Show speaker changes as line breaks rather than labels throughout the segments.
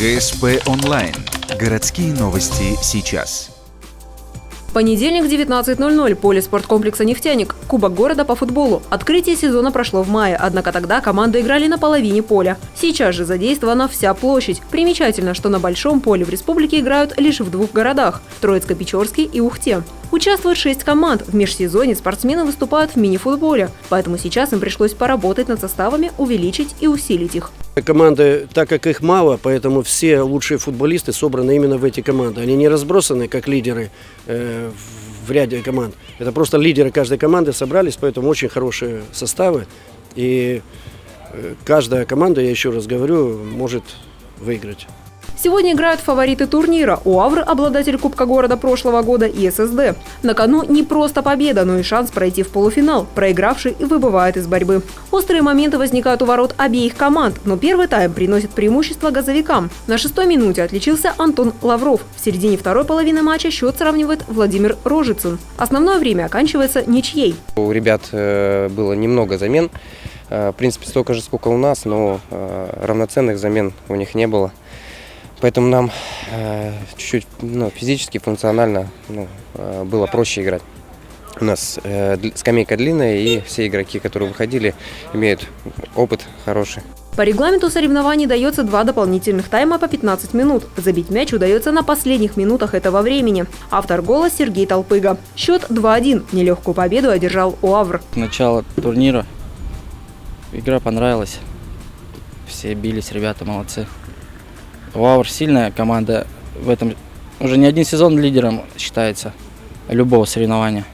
ГСП онлайн. Городские новости сейчас.
Понедельник, 19:00. Поле спорткомплекса «Нефтяник». Кубок города по футболу. Открытие сезона прошло в мае, однако тогда команды играли на половине поля. Сейчас же задействована вся площадь. Примечательно, что на большом поле в республике играют лишь в двух городах – Троицко-Печорске и Ухте. Участвуют 6 команд. В межсезонье спортсмены выступают в мини-футболе. Поэтому сейчас им пришлось поработать над составами, увеличить и усилить их.
Команды, так как их мало, поэтому все лучшие футболисты собраны именно в эти команды. Они не разбросаны, как лидеры в ряде команд. Это просто лидеры каждой команды собрались, поэтому очень хорошие составы. И каждая команда, я еще раз говорю, может выиграть.
Сегодня играют фавориты турнира – УАВР, обладатель Кубка города прошлого года, и ССД. На кону не просто победа, но и шанс пройти в полуфинал. Проигравший выбывает из борьбы. Острые моменты возникают у ворот обеих команд, но первый тайм приносит преимущество газовикам. На 6-й минуте отличился Антон Лавров. В середине второй половины матча счет сравнивает Владимир Рожицын. Основное время оканчивается ничьей.
У ребят было немного замен. В принципе, столько же, сколько у нас, но равноценных замен у них не было. Поэтому нам чуть-чуть физически, функционально было проще играть. У нас скамейка длинная, и все игроки, которые выходили, имеют опыт хороший.
По регламенту соревнований дается 2 дополнительных тайма по 15 минут. Забить мяч удается на последних минутах этого времени. Автор гола Сергей Толпыга. Счет 2-1. Нелегкую победу одержал УАВР.
Начало турнира. Игра понравилась. Все бились, ребята молодцы. УАВР сильная команда, в этом уже не один сезон лидером считается любого соревнования.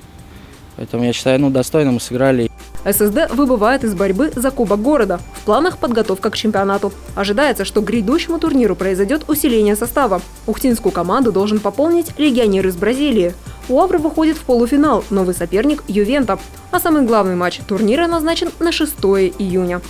Поэтому я считаю, достойно мы сыграли.
ССД выбывает из борьбы за Кубок города. В планах подготовка к чемпионату. Ожидается, что к грядущему турниру произойдет усиление состава. Ухтинскую команду должен пополнить легионер из Бразилии. УАВР выходит в полуфинал, новый соперник – Ювента. А самый главный матч турнира назначен на 6 июня.